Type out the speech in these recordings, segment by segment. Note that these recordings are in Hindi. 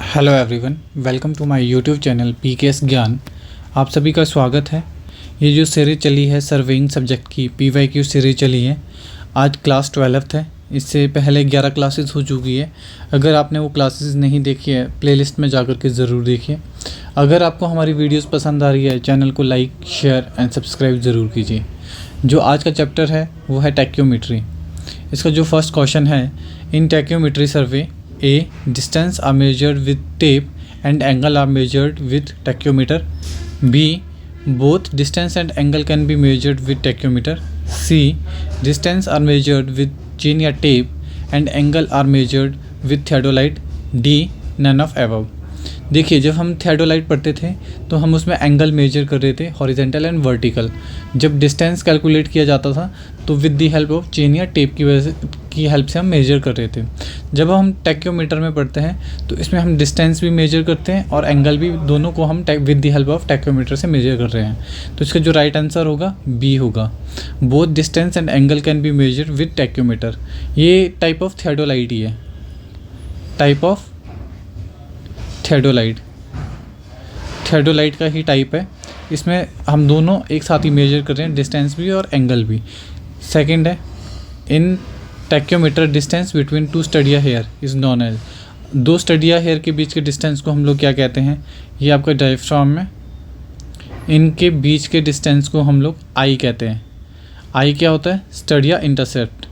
Hello everyone, welcome to my YouTube channel PKS Gyan. आप सभी का स्वागत है। ये जो सीरीज़ चली है सर्वेइंग सब्जेक्ट की पीवाईक्यू सीरीज़ चली है, आज क्लास 12th है। इससे पहले 11 क्लासेस हो चुकी है। अगर आपने वो क्लासेस नहीं देखी है, प्लेलिस्ट में जाकर के ज़रूर देखिए। अगर आपको हमारी वीडियोस पसंद आ रही है, चैनल को लाइक, शेयर एंड सब्सक्राइब ज़रूर कीजिए। जो आज का चैप्टर है वो है टैक्योमेट्री। इसका जो फर्स्ट क्वेश्चन है, in tacheometry survey A. Distance are measured with tape and angle are measured with tachyometer. B. Both distance and angle can be measured with tachyometer. C. Distance are measured with chain या tape and angle are measured with theodolite. D. None of above. देखिए, जब हम थियोडोलाइट पढ़ते थे तो हम उसमें एंगल मेजर कर रहे थे, हॉरिजेंटल एंड वर्टिकल। जब डिस्टेंस कैलकुलेट किया जाता था तो with the help of chain या टेप की हेल्प से हम मेजर कर रहे थे। जब हम टैक्योमीटर में पढ़ते हैं तो इसमें हम डिस्टेंस भी मेजर करते हैं और एंगल भी, दोनों को हम with the help of tacheometer से मेजर कर रहे हैं। तो इसका जो राइट आंसर होगा बी होगा। Both distance and angle can be measure with tacheometer. ये टाइप ऑफ थियोडोलाइट ही है, टाइप ऑफ थियोडोलाइट का ही टाइप है। इसमें हम दोनों एक साथ ही मेजर कर रहे हैं, डिस्टेंस भी और एंगल भी। सेकंड है, in tacheometer distance between two stadia hair is known as. दो स्टडिया हेयर के बीच के डिस्टेंस को हम लोग क्या कहते हैं? ये आपका डायफ्राम में, इनके बीच के डिस्टेंस को हम लोग आई कहते हैं। आई क्या होता है? स्टडिया इंटरसेप्ट,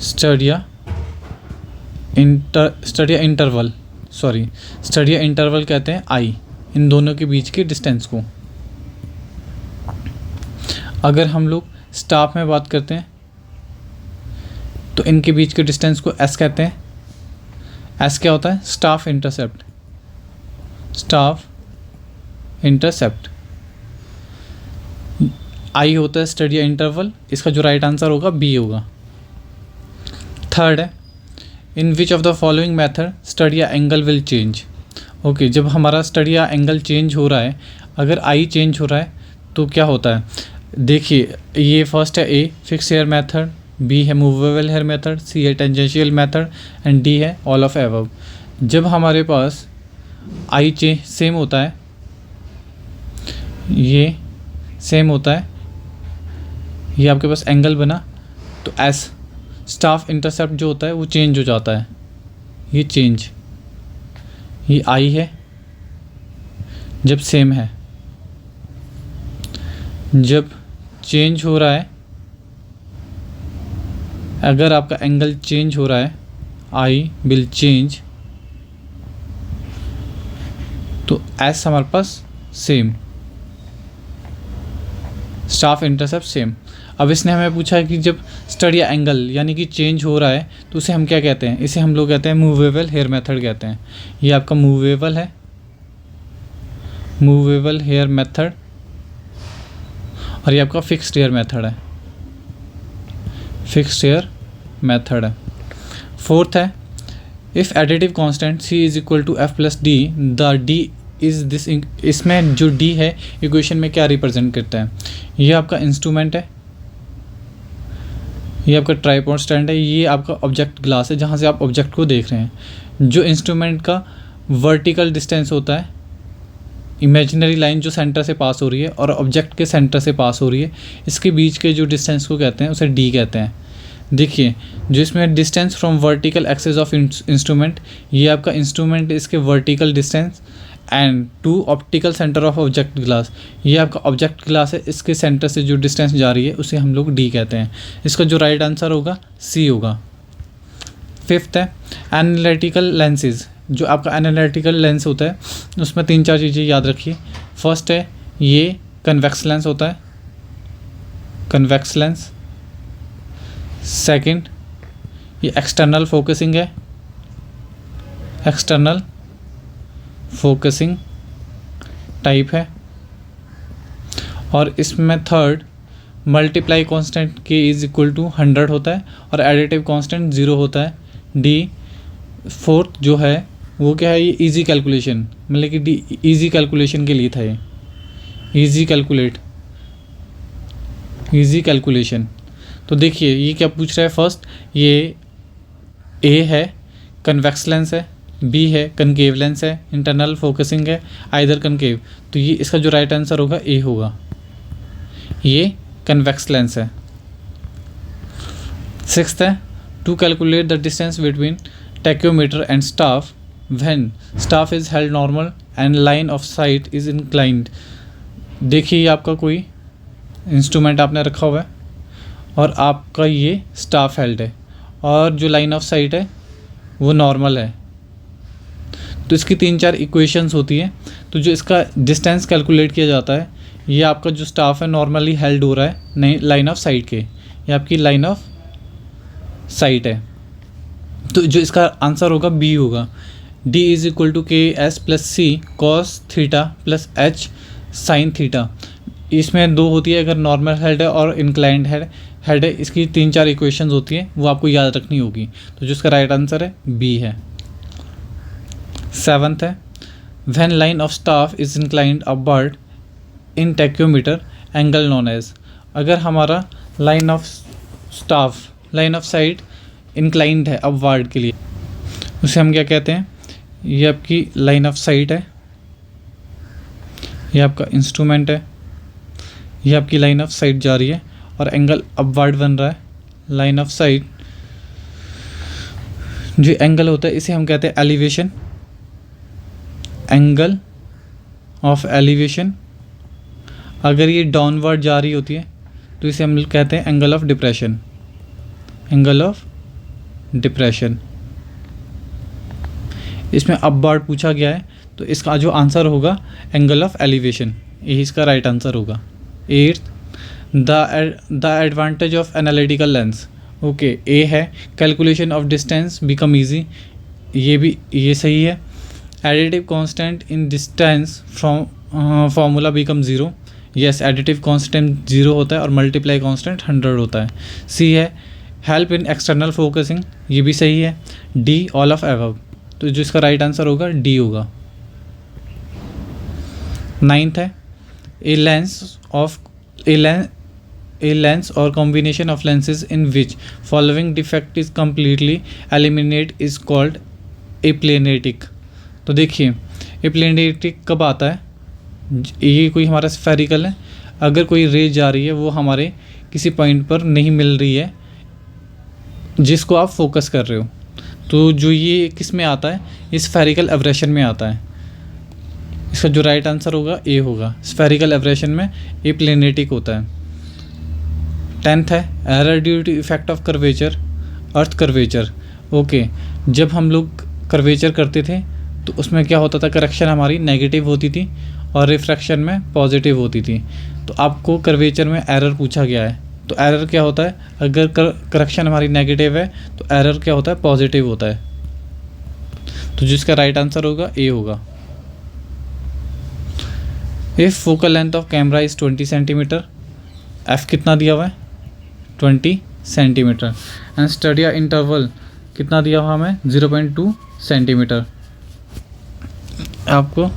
स्टडिया इंटरवल कहते हैं आई, इन दोनों के बीच के डिस्टेंस को। अगर हम लोग स्टाफ में बात करते हैं तो इनके बीच के डिस्टेंस को एस कहते हैं। एस क्या होता है? Staff intercept. आई होता है स्टडिया इंटरवल। इसका जो राइट आंसर होगा बी होगा। थर्ड है, in which of the following method stadia angle will change. Okay, जब हमारा स्टडिया एंगल चेंज हो रहा है, अगर आई चेंज हो रहा है तो क्या होता है? देखिए, ये फर्स्ट है A fix hair method, B है मूवेबल हेयर मेथड, सी है टेंजेंशियल मेथड एंड डी है ऑल ऑफ एबव। जब हमारे पास आई सेम होता है, ये सेम होता है, ये आपके पास एंगल बना, तो एस स्टाफ इंटरसेप्ट जो होता है वो चेंज हो जाता है। ये चेंज, ये आई है जब सेम है। जब चेंज हो रहा है, अगर आपका एंगल चेंज हो रहा है, आई विल चेंज, तो एस हमारे पास सेम, स्टाफ इंटरसेप्ट सेम। अब इसने हमें पूछा है कि जब स्टडिया एंगल यानी कि चेंज हो रहा है तो उसे हम क्या कहते हैं? इसे हम लोग कहते हैं मूवेबल हेयर मेथड कहते हैं। ये आपका मूवेबल है, मूवेबल हेयर मेथड, और ये आपका फिक्स्ड हेयर मेथड है, फिक्स्ड हेयर मेथड है। फोर्थ है, if additive constant C is equal to F plus D, the D is this. इसमें जो डी है इक्वेशन में क्या रिप्रेजेंट करता है? ये आपका इंस्ट्रूमेंट है, ये आपका ट्राइपॉड स्टैंड है, ये आपका ऑब्जेक्ट ग्लास है जहाँ से आप ऑब्जेक्ट को देख रहे हैं। जो इंस्ट्रूमेंट का वर्टिकल डिस्टेंस होता है, इमेजिनरी लाइन जो सेंटर से पास हो रही है और ऑब्जेक्ट के सेंटर से पास हो रही है, इसके बीच के जो डिस्टेंस को कहते हैं उसे डी कहते हैं। देखिए, जो इसमें distance from vertical axis of instrument, ये आपका इंस्ट्रूमेंट इसके vertical distance and to optical centre of object glass, ये आपका ऑब्जेक्ट ग्लास है, इसके सेंटर से जो डिस्टेंस जा रही है उसे हम लोग डी कहते हैं। इसका जो राइट आंसर होगा सी होगा। फिफ्थ है, एनालिटिकल लेंसेज। जो आपका एनालिटिकल लेंस होता है उसमें 3-4 चीज़ें याद रखिए। फर्स्ट है, ये कन्वेक्स लेंस होता है, कन्वेक्स लेंस। सेकंड, ये एक्सटर्नल फोकसिंग है, एक्सटर्नल फोकसिंग टाइप है। और इसमें थर्ड, मल्टीप्लाई कांस्टेंट के इज इक्वल टू 100 होता है और एडिटिव कांस्टेंट 0 होता है। डी फोर्थ जो है वो क्या है? ये इजी कैलकुलेशन, मतलब कि डी इजी कैलकुलेशन के लिए था। ये इजी कैलकुलेशन। तो देखिए ये क्या पूछ रहा है? फर्स्ट, ये ए है, कन्वेक्स लेंस है, बी है कनकेव लेंस है, इंटरनल फोकसिंग है, आइदर कनकेव। तो ये इसका जो राइट आंसर होगा ए होगा, ये कन्वेक्स लेंस है। सिक्स्थ है to calculate the distance between tacheometer and staff when staff is held normal and line of sight is inclined. देखिए ये आपका कोई इंस्ट्रूमेंट आपने रखा हुआ है और आपका ये स्टाफ हेल्ड है और जो लाइन ऑफ साइट है वो नॉर्मल है। तो इसकी 3-4 इक्वेशंस होती है। तो जो इसका डिस्टेंस कैलकुलेट किया जाता है, ये आपका जो स्टाफ है नॉर्मली हेल्ड हो रहा है नहीं लाइन ऑफ साइट के, ये आपकी लाइन ऑफ साइट है। तो जो इसका आंसर होगा बी होगा, D is equal to k s plus c cos theta plus h sine theta. इसमें 2 होती है, अगर नॉर्मल हेड है और इंक्लाइंड हेड है। इसकी 3-4 इक्वेशंस होती हैं, वो आपको याद रखनी होगी। तो जिसका राइट आंसर है बी है। 7th है when line of staff is inclined upward in tacheometer angle known as. अगर हमारा line of staff line of sight inclined है अपवर्ड के लिए, उसे हम क्या कहते हैं? ये आपकी लाइन ऑफ साइट है, ये आपका इंस्ट्रूमेंट है, ये आपकी लाइन ऑफ साइट जा रही है और एंगल अपवर्ड बन रहा है। लाइन ऑफ साइट जो एंगल होता है इसे हम कहते हैं एलिवेशन, एंगल ऑफ एलिवेशन। अगर ये डाउनवर्ड जा रही होती है तो इसे हम कहते हैं angle of depression, angle of depression. इसमें अपवर्ड पूछा गया है तो इसका जो आंसर होगा एंगल ऑफ एलिवेशन, यही इसका राइट आंसर होगा। 8th the advantage of analytical lens. Okay, A है calculation of distance become easy, ये सही है। Additive constant in distance from formula become 0, yes additive constant 0 होता है और मल्टीप्लाई कांस्टेंट 100 होता है। सी है हेल्प इन एक्सटर्नल फोकसिंग, ये भी सही है। डी ऑल ऑफ अबव, तो जो इसका राइट आंसर होगा डी होगा। 9th है a lens or combination of lenses in which following defect is completely eliminated is called aplaneritic। तो देखिए aplaneritic कब आता है? ये कोई हमारा स्फेरिकल है, अगर कोई रे जा रही है वो हमारे किसी पॉइंट पर नहीं मिल रही है जिसको आप फोकस कर रहे हो, तो जो ये किस में आता है? इस स्फेरिकल एब्रेशन में आता है। इसका जो राइट आंसर होगा ए होगा, स्फेरिकल एब्रेशन में एप्लेनेटिक होता है। 10th है error due to effect of curvature earth curvature. Okay, जब हम लोग कर्वेचर करते थे तो उसमें क्या होता था? करेक्शन हमारी नेगेटिव होती थी और रिफ्रैक्शन में पॉजिटिव होती थी। तो आपको कर्वेचर में एरर पूछा गया है, तो एरर क्या होता है? अगर करेक्शन हमारी नेगेटिव है तो एरर क्या होता है? पॉजिटिव होता है। तो जिसका राइट आंसर होगा ए होगा। If focal length of camera is 20 centimetre, F कितना दिया हुआ है? 20 सेंटीमीटर। एंड स्टडी इंटरवल कितना दिया हुआ हमें? 0.2 सेंटीमीटर। आपको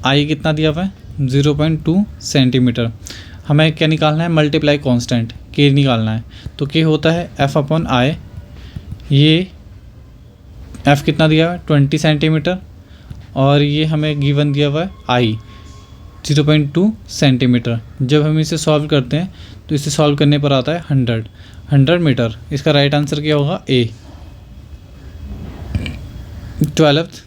आई कितना दिया हुआ है? 0.2 सेंटीमीटर। हमें क्या निकालना है? मल्टीप्लाई कांस्टेंट के निकालना है। तो के होता है एफ अपॉन आई। ये एफ कितना दिया हुआ है? 20 सेंटीमीटर और ये हमें गिवन दिया हुआ है आई 0.2 सेंटीमीटर। जब हम इसे सॉल्व करते हैं तो इसे सॉल्व करने पर आता है 100 मीटर। इसका राइट आंसर क्या होगा? ए। 12th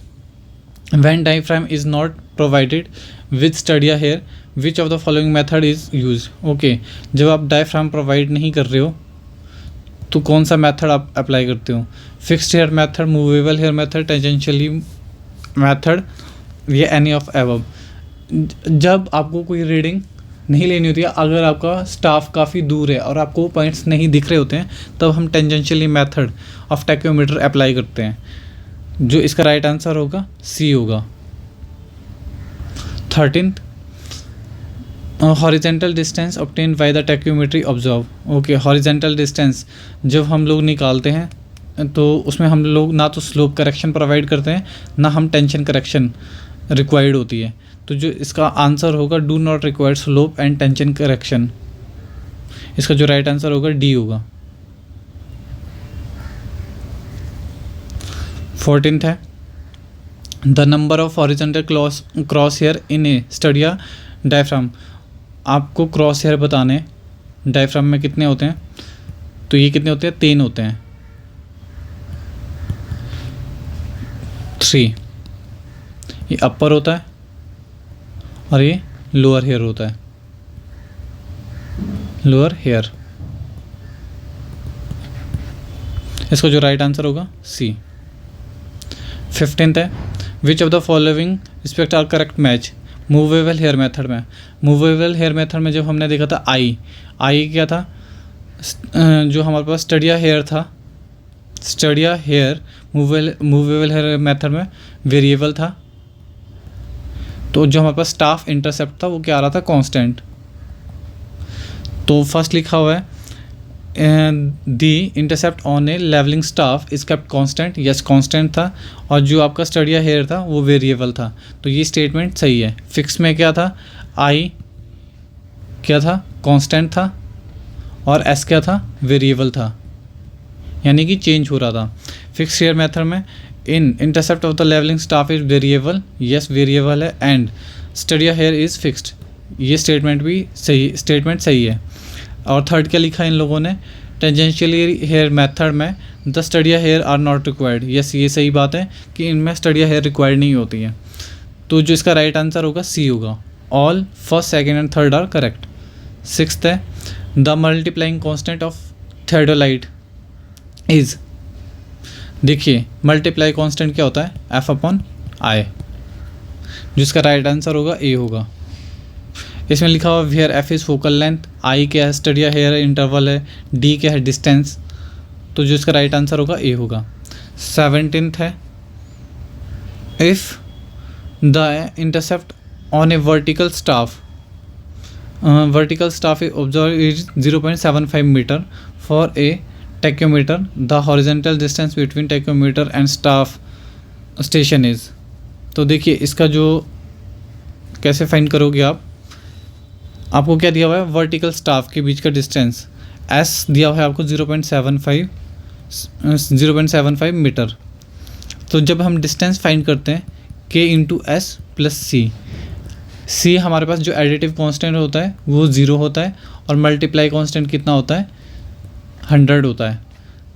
when diaphragm is not provided with study hair which of the following method is use. Okay, जब आप डायफ्राम प्रोवाइड नहीं कर रहे हो तो कौन सा मेथड आप अप्लाई करते हो? Fixed hair method, movable hair method, tangentially method या एनी ऑफ एबव। जब आपको कोई रीडिंग नहीं लेनी होती है, अगर आपका स्टाफ काफ़ी दूर है और आपको पॉइंट्स नहीं दिख रहे होते हैं, तब हम tangentially method of tacheometer apply करते हैं। जो इसका राइट आंसर होगा सी होगा। 13th horizontal distance obtain by the tacheometry observe. Okay, horizontal distance जब हम लोग निकालते हैं तो उसमें हम लोग ना तो स्लोप करेक्शन प्रोवाइड करते हैं, ना हम टेंशन करेक्शन रिक्वायर्ड होती है। तो जो इसका आंसर होगा do not require slope and tension correction. इसका जो राइट आंसर होगा डी होगा। 14th है the number of horizontal cross hair in a stadia diaphragm, आपको क्रॉस हेयर बताने डायफ्राम में कितने होते हैं, तो ये कितने होते हैं, 3 होते हैं, 3। ये अपर होता है और ये लोअर हेयर होता है, लोअर हेयर। इसको जो राइट आंसर होगा सी। 15th है, which of the following respect are correct match movable hair method में। मूवेबल हेयर मेथड में जब हमने देखा था आई क्या था, जो हमारे पास स्टडिया हेयर था, स्टडिया हेयर मूवेबल हेयर मेथड में वेरिएबल था, तो जो हमारे पास स्टाफ इंटरसेप्ट था वो क्या आ रहा था, कांस्टेंट। तो फर्स्ट लिखा हुआ है the intercept on a levelling staff is kept constant, yes constant था, और जो आपका स्टडिया हेयर था वो वेरिएबल था, तो ये स्टेटमेंट सही है। फिक्स में क्या था, आई क्या था, कांस्टेंट था, और एस क्या था, वेरिएबल था, यानी कि चेंज हो रहा था। फिक्स हेयर मेथड में in intercept of the levelling staff is variable, yes variable है, and stadia hair is fixed, ये स्टेटमेंट भी सही है। और थर्ड क्या लिखा है इन लोगों ने, टेंजेंशियली हेयर मेथड में the stadia hair are not required, yes ये सही बात है कि इनमें स्टडिया हेयर रिक्वायर्ड नहीं होती है, तो जो इसका राइट आंसर होगा सी होगा। All first second and third are correct. 6th है, the multiplying constant of theodolite is, देखिए मल्टीप्लाई कांस्टेंट क्या होता है, F/I, जिसका राइट आंसर होगा ए होगा। इसमें लिखा हुआ where F is focal length, I क्या है, स्टडिया हेयर इंटरवल है, D क्या है, डिस्टेंस, तो जो इसका राइट आंसर होगा ए होगा। 17th है, if the intercept on a vertical staff is observe is 0.75 metre for a tacheometer, the horizontal distance between tacheometer and staff station is, तो देखिए इसका जो कैसे फाइंड करोगे आपको क्या दिया हुआ है, वर्टिकल स्टाफ के बीच का डिस्टेंस एस दिया हुआ है आपको 0.75 मीटर। तो जब हम डिस्टेंस फाइंड करते हैं K इंटू एस प्लस सी हमारे पास जो एडिटिव कांस्टेंट होता है वो 0 होता है, और मल्टीप्लाई कांस्टेंट कितना होता है, 100 होता है।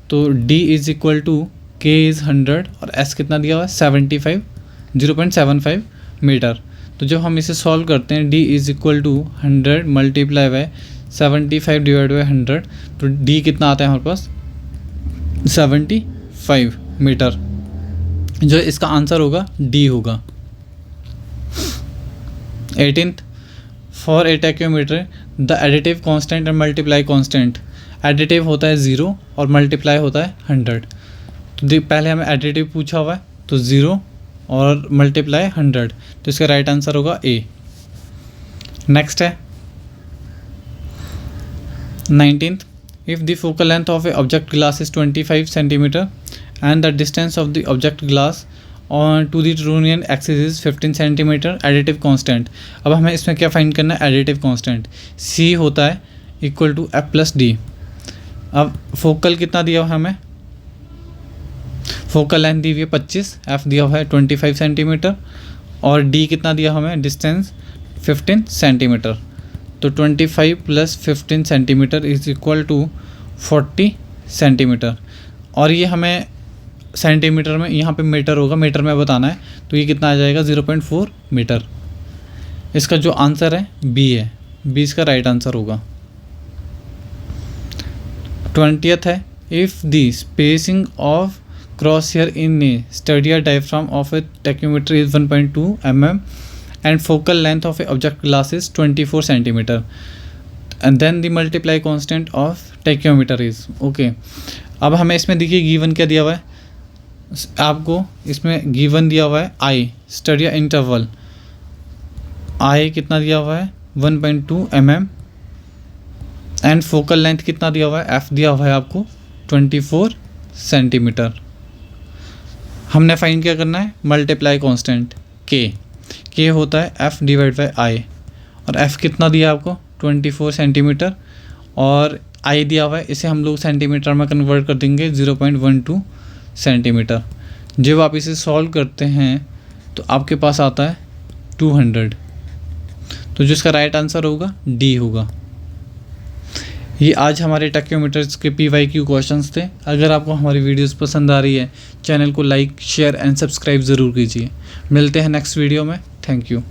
तो D is equal to K is 100 और S कितना दिया हुआ है 0.75 मीटर। तो जब हम इसे सॉल्व करते हैं D is equal to 100 multiply by 75 divide by 100, तो D कितना आता है हमारे पास 75 मीटर, जो इसका आंसर होगा D होगा। 18th, for a tacheometer the additive constant and multiply constant, additive होता है 0 और मल्टीप्लाई होता है 100। तो पहले हमें एडिटिव पूछा हुआ है तो 0 और मल्टीप्लाई 100, तो इसका राइट आंसर होगा ए। नेक्स्ट है 19th, if the focal length of a object glass is 25 centimetre and the distance of the object glass on to the trunnion axis is 15 centimetre, additive constant. अब हमें इसमें क्या फाइंड करना है, एडिटिव कांस्टेंट सी होता है equal to F plus D. अब फोकल कितना दिया हुआ है हमें, फोकल लेंथ दी हुई है 25, एफ दिया हुआ है 25 सेंटीमीटर, और डी कितना दिया हमें, डिस्टेंस 15 सेंटीमीटर। तो 25 plus 15 centimetre is equal to 40 centimetre, और ये हमें सेंटीमीटर में, यहाँ पे मीटर होगा, मीटर में बताना है, तो ये कितना आ जाएगा 0.4 मीटर। इसका जो आंसर है बी है, बी इसका राइट आंसर होगा। 20th है, if the spacing of cross hair in a stadia diaphragm of a tacheometer is 1.2 mm and focal length of a object glass is 24 centimetre and then the multiply constant of tacheometer is, okay. अब हमें इसमें देखिए गिवन क्या दिया हुआ है, आपको इसमें गिवन दिया हुआ है आई स्टडिया इंटरवल, आई कितना दिया हुआ है 1.2 mm एंड फोकल लेंथ कितना दिया हुआ है, एफ दिया हुआ है आपको 24 सेंटीमीटर। हमने फाइंड क्या करना है, मल्टीप्लाई कांस्टेंट के होता है एफ डिवाइड बाई आई, और एफ कितना दिया आपको 24 सेंटीमीटर, और आई दिया हुआ है, इसे हम लोग सेंटीमीटर में कन्वर्ट कर देंगे 0.12 सेंटीमीटर। जब आप इसे सॉल्व करते हैं तो आपके पास आता है 200। तो जिसका राइट आंसर होगा डी होगा। ये आज हमारे टैक्योमीटर्स के PYQ क्वेश्चंस थे। अगर आपको हमारी वीडियोस पसंद आ रही है, चैनल को लाइक, शेयर एंड सब्सक्राइब ज़रूर कीजिए। मिलते हैं नेक्स्ट वीडियो में। Thank you.